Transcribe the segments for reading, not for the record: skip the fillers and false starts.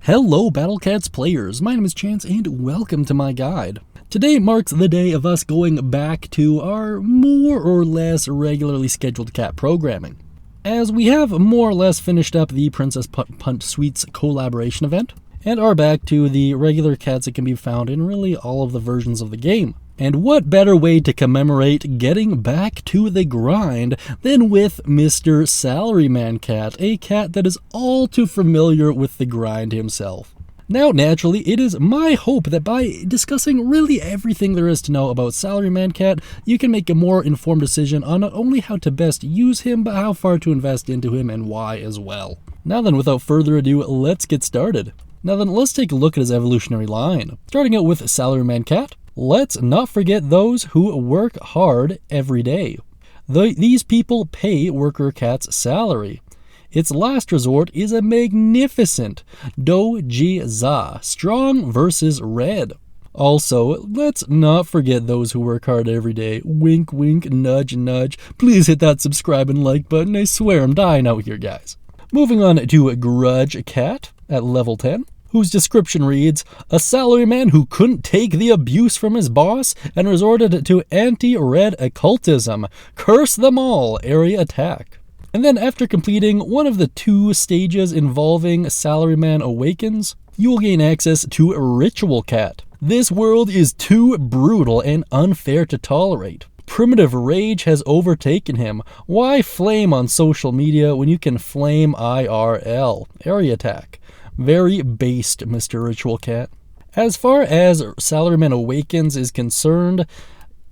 Hello Battle Cats players, my name is Chance and welcome to my guide. Today marks the day of us going back to our more or less regularly scheduled cat programming, as we have more or less finished up the Princess Punch Sweets collaboration event, and are back to the regular cats that can be found in really all of the versions of the game. And what better way to commemorate getting back to the grind than with Mr. Salaryman Cat, a cat that is all too familiar with the grind himself. Now, naturally, it is my hope that by discussing really everything there is to know about Salaryman Cat, you can make a more informed decision on not only how to best use him, but how far to invest into him and why as well. Now then, without further ado, let's get started. Now then, let's take a look at his evolutionary line. Starting out with Salaryman Cat, let's not forget those who work hard every day. These people pay worker cats' salary. Its last resort is a magnificent Do-Ji-Za, strong versus red. Also, let's not forget those who work hard every day. Wink, wink, nudge, nudge. Please hit that subscribe and like button. I swear I'm dying out here, guys. Moving on to Grudge Cat at level 10. Whose description reads, a salaryman who couldn't take the abuse from his boss and resorted to anti-red occultism. Curse them all, area attack. And then after completing one of the 2 stages involving Salaryman Awakens, you will gain access to Ritual Cat. This world is too brutal and unfair to tolerate. Primitive rage has overtaken him. Why flame on social media when you can flame IRL? Area attack. Very based, Mr. Ritual Cat. As far as Salaryman Awakens is concerned,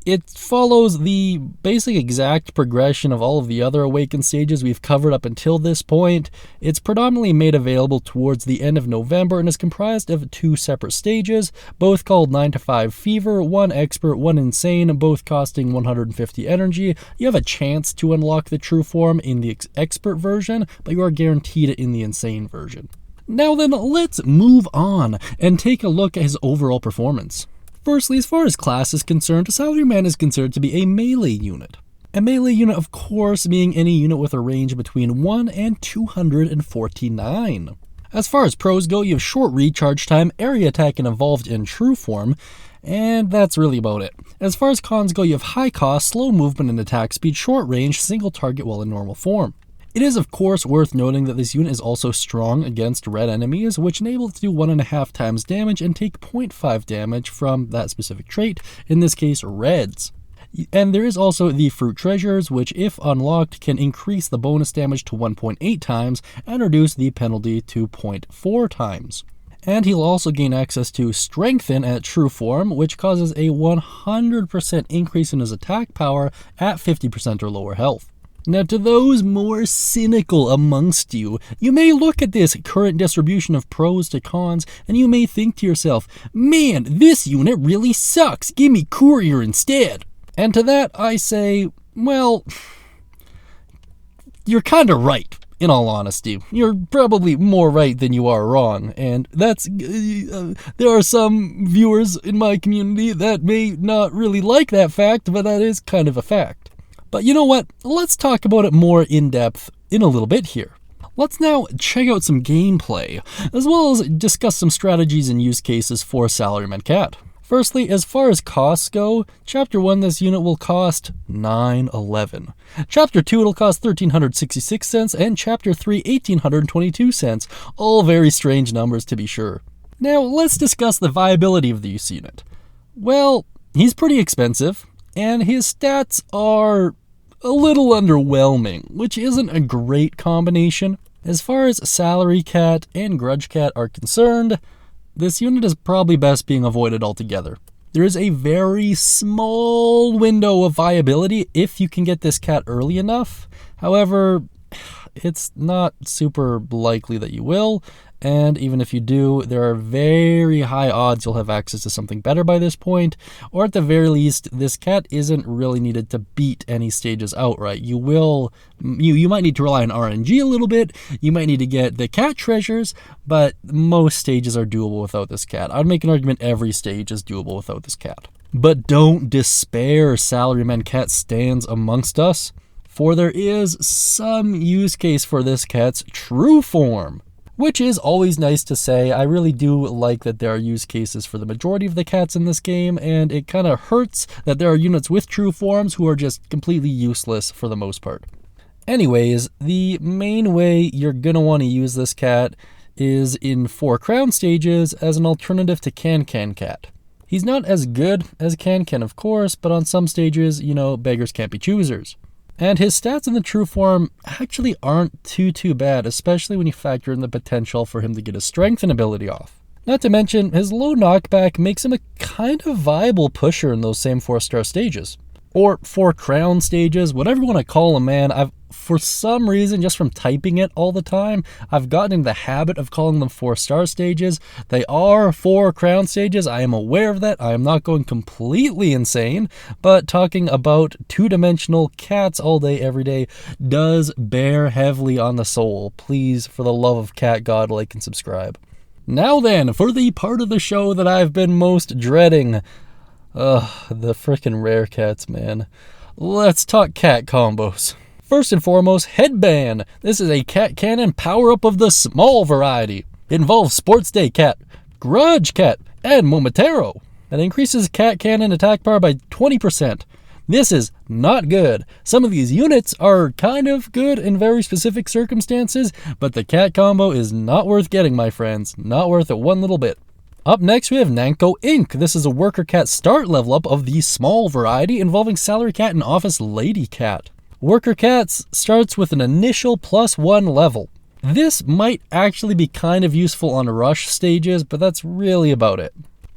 it follows the basic exact progression of all of the other Awaken stages we've covered up until this point. It's predominantly made available towards the end of November and is comprised of 2 separate stages, both called 9 to 5 Fever, 1 Expert, 1 Insane, both costing 150 energy. You have a chance to unlock the true form in the Expert version, but you are guaranteed it in the Insane version. Now then, let's move on and take a look at his overall performance. Firstly, as far as class is concerned, Salaryman is considered to be a melee unit. A melee unit, of course, being any unit with a range between 1 and 249. As far as pros go, you have short recharge time, area attack, and evolved in true form, and that's really about it. As far as cons go, you have high cost, slow movement and attack speed, short range, single target while in normal form. It is of course worth noting that this unit is also strong against red enemies, which enable it to do 1.5 times damage and take 0.5 damage from that specific trait, in this case reds. And there is also the Fruit Treasures, which if unlocked can increase the bonus damage to 1.8 times and reduce the penalty to 0.4 times. And he'll also gain access to Strengthen at true form, which causes a 100% increase in his attack power at 50% or lower health. Now, to those more cynical amongst you, you may look at this current distribution of pros to cons, and you may think to yourself, man, this unit really sucks, give me Courier instead. And to that I say, well, you're kinda right, in all honesty. You're probably more right than you are wrong, and that's, there are some viewers in my community that may not really like that fact, but that is kind of a fact. But you know what, let's talk about it more in depth in a little bit here. Let's now check out some gameplay, as well as discuss some strategies and use cases for Salaryman Cat. Firstly, as far as costs go, Chapter 1 this unit will cost $9.11. Chapter 2 it'll cost 1,366 cents, and Chapter 3 1,822 cents, all very strange numbers to be sure. Now let's discuss the viability of this unit. Well, he's pretty expensive, and his stats are a little underwhelming, which isn't a great combination. As far as Salary Cat and Grudge Cat are concerned, this unit is probably best being avoided altogether. There is a very small window of viability if you can get this cat early enough. However, it's not super likely that you will, and even if you do, there are very high odds you'll have access to something better by this point, or at the very least, this cat isn't really needed to beat any stages outright. You might need to rely on RNG a little bit, you might need to get the cat treasures, but most stages are doable without this cat. I'd make an argument every stage is doable without this cat. But don't despair, Salaryman Cat stands amongst us, for there is some use case for this cat's true form. which is always nice to say. I really do like that there are use cases for the majority of the cats in this game, and it kind of hurts that there are units with true forms who are just completely useless for the most part. Anyways, the main way you're going to want to use this cat is in 4 crown stages as an alternative to Can Cat. He's not as good as Can, of course, but on some stages, beggars can't be choosers. And his stats in the true form actually aren't too bad, especially when you factor in the potential for him to get his strengthen ability off. Not to mention, his low knockback makes him a kind of viable pusher in those same 4-star stages. Or 4 crown stages, whatever you want to call them, man. For some reason, just from typing it all the time, I've gotten in the habit of calling them 4-star stages. They are 4 crown stages. I am aware of that. I am not going completely insane, but talking about 2-dimensional cats all day, every day does bear heavily on the soul. Please, for the love of cat god, like and subscribe. Now then, for the part of the show that I've been most dreading. Ugh, the frickin' rare cats, man. Let's talk cat combos. First and foremost, Headband. This is a cat cannon power-up of the small variety. It involves Sports Day Cat, Grudge Cat, and Momentero. It increases cat cannon attack power by 20%. This is not good. Some of these units are kind of good in very specific circumstances, but the cat combo is not worth getting, my friends. Not worth it one little bit. Up next, we have Nyanko Inc. This is a worker cat start level up of the small variety involving salary cat and office lady cat. Worker cats starts with an initial +1 level. This might actually be kind of useful on rush stages, but that's really about it.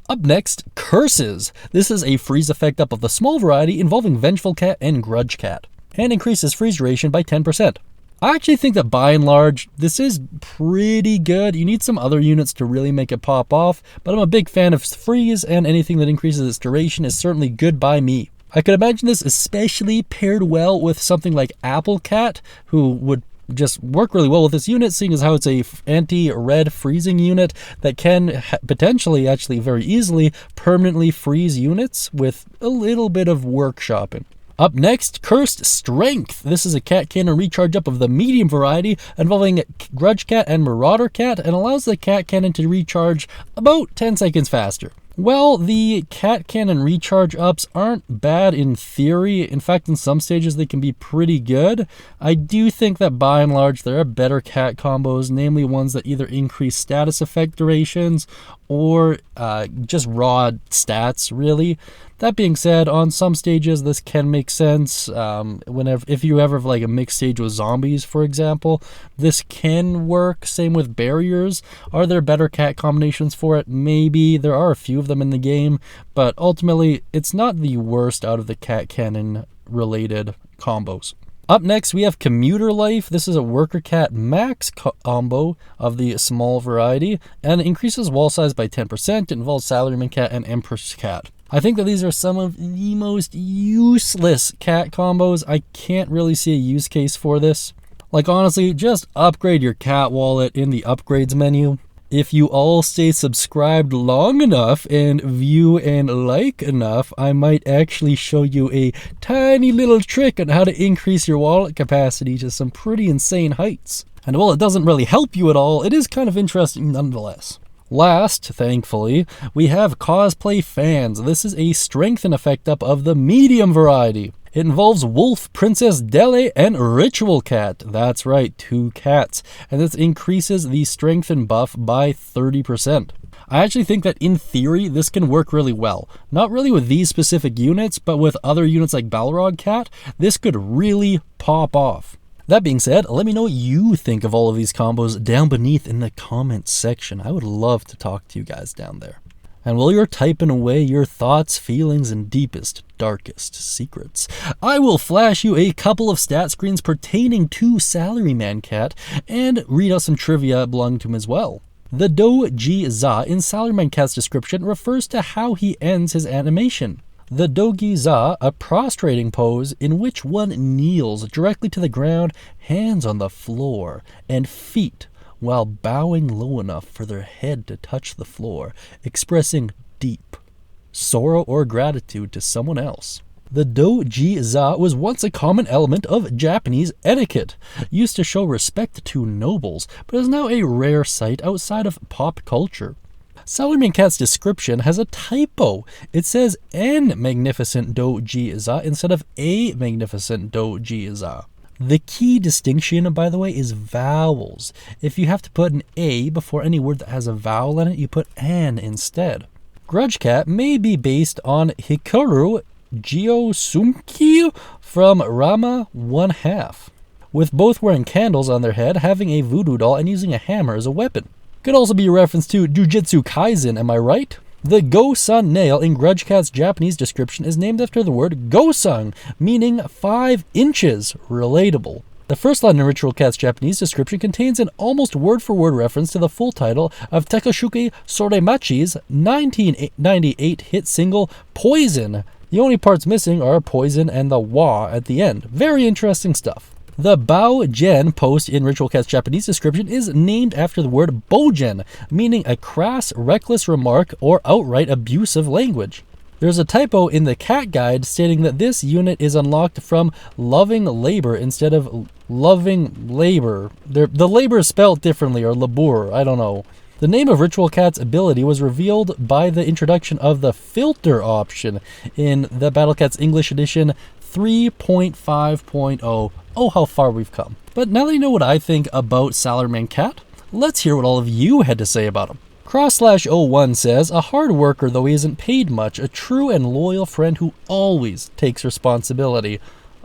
Up next, Curses. This is a freeze effect up of the small variety involving Vengeful Cat and Grudge Cat, and increases freeze duration by 10%. I actually think that by and large, this is pretty good. You need some other units to really make it pop off, but I'm a big fan of freeze, and anything that increases its duration is certainly good by me. I could imagine this especially paired well with something like Apple Cat, who would just work really well with this unit, seeing as how it's a anti-red freezing unit that can potentially, actually very easily, permanently freeze units with a little bit of workshopping. Up next, Cursed Strength. This is a cat cannon recharge up of the medium variety involving Grudge Cat and Marauder Cat, and allows the cat cannon to recharge about 10 seconds faster. Well, the cat cannon recharge ups aren't bad in theory. In fact, in some stages they can be pretty good. I do think that by and large there are better cat combos, namely ones that either increase status effect durations or just raw stats, really. That being said, on some stages this can make sense. If you ever have like a mixed stage with zombies, for example, this can work. Same with barriers. Are there better cat combinations for it? Maybe. There are a few of them in the game, but ultimately it's not the worst out of the cat cannon related combos. Up next, we have Commuter Life. This is a worker cat max combo of the small variety, and it increases wall size by 10%. It involves Salaryman Cat and Empress Cat. I think that these are some of the most useless cat combos. I can't really see a use case for this. Like, honestly, just upgrade your cat wallet in the upgrades menu. If you all stay subscribed long enough and view and like enough, I might actually show you a tiny little trick on how to increase your wallet capacity to some pretty insane heights. And while it doesn't really help you at all, it is kind of interesting nonetheless. Last, thankfully, we have Cosplay Fans. This is a strengthen effect up of the medium variety. It involves Wolf, Princess Dele, and Ritual Cat. That's right, 2 cats. And this increases the strengthen buff by 30%. I actually think that in theory, this can work really well. Not really with these specific units, but with other units like Balrog Cat, this could really pop off. That being said, let me know what you think of all of these combos down beneath in the comments section. I would love to talk to you guys down there. And while you're typing away your thoughts, feelings, and deepest, darkest secrets, I will flash you a couple of stat screens pertaining to Salaryman Cat and read out some trivia belonging to him as well. The Do-Ji Za in Salaryman Cat's description refers to how he ends his animation. The Dogi Za, a prostrating pose in which one kneels directly to the ground, hands on the floor, and feet while bowing low enough for their head to touch the floor, expressing deep sorrow or gratitude to someone else. The do-ji-za was once a common element of Japanese etiquette, used to show respect to nobles, but is now a rare sight outside of pop culture. Salaryman Cat's description has a typo. It says an magnificent do-ji-za instead of a magnificent do-ji-za. The key distinction, by the way, is vowels. If you have to put an A before any word that has a vowel in it, you put an instead. Grudge Cat may be based on Hikaru Gyosumki from Rama 1/2, with both wearing candles on their head, having a voodoo doll, and using a hammer as a weapon. Could also be a reference to Jujutsu Kaisen, am I right? The Go-Sun nail in Grudge Cat's Japanese description is named after the word Go-Sun, meaning 5 inches. Relatable. The first line in Ritual Cat's Japanese description contains an almost word-for-word reference to the full title of Takashuki Soremachi's 1998 hit single, Poison. The only parts missing are poison and the wa at the end. Very interesting stuff. The Bao-gen post in Ritual Cat's Japanese description is named after the word bojen, meaning a crass, reckless remark or outright abusive language. There's a typo in the cat guide stating that this unit is unlocked from loving labor instead of loving labor. The labor is spelled differently, or labor, I don't know. The name of Ritual Cat's ability was revealed by the introduction of the filter option in the Battle Cats English edition 3.5.0. Oh, how far we've come. But now that you know what I think about Salaryman Cat, let's hear what all of you had to say about him. Cross/01 says, a hard worker though he isn't paid much, a true and loyal friend who always takes responsibility.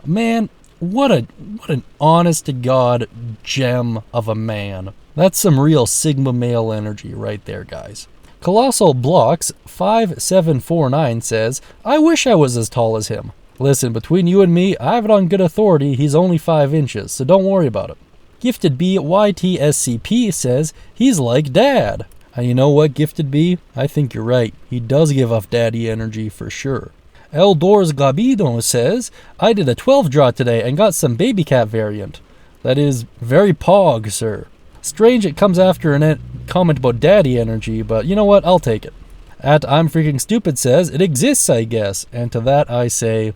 Man, what an honest to God gem of a man. That's some real Sigma male energy right there, guys. Colossal Blocks 5749 says, I wish I was as tall as him. Listen, between you and me, I have it on good authority he's only 5 inches, so don't worry about it. Gifted B YTSCP says, he's like Dad. And you know what, Gifted B? I think you're right. He does give off daddy energy for sure. Eldors Gabido says, I did a 12 draw today and got some baby cat variant. That is very pog, sir. Strange it comes after a comment about daddy energy, but you know what, I'll take it. At I'm Freaking Stupid says, it exists, I guess. And to that I say,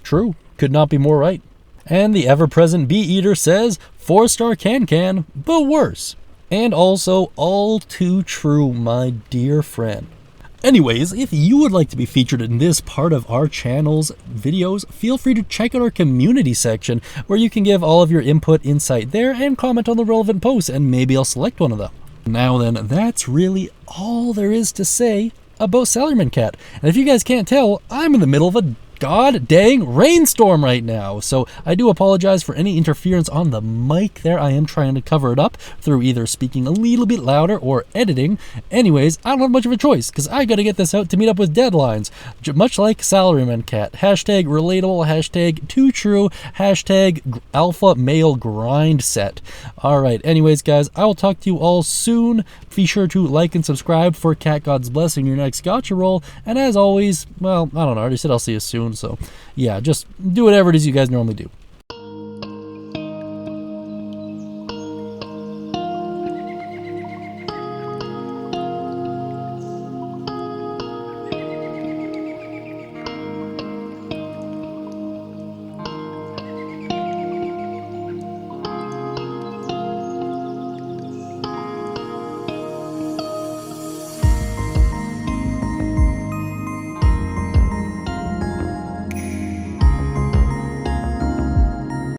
true, could not be more right. And the ever-present Bee-Eater says, 4-star can, but worse. And also, all too true, my dear friend. Anyways, if you would like to be featured in this part of our channel's videos, feel free to check out our community section, where you can give all of your input insight there and comment on the relevant posts, and maybe I'll select one of them. Now then, that's really all there is to say about Salaryman Cat. And if you guys can't tell, I'm in the middle of a god dang rainstorm right now, so I do apologize for any interference on the mic there. I am trying to cover it up through either speaking a little bit louder or editing. Anyways, I don't have much of a choice because I gotta get this out to meet up with deadlines, much like Salaryman Cat. Hashtag relatable, hashtag too true, hashtag alpha male grind set. Alright, anyways guys, I will talk to you all soon. Be sure to like and subscribe for Cat God's Blessing, your next gotcha roll. And as always, well, I don't know, I already said I'll see you soon. So yeah, just do whatever it is you guys normally do.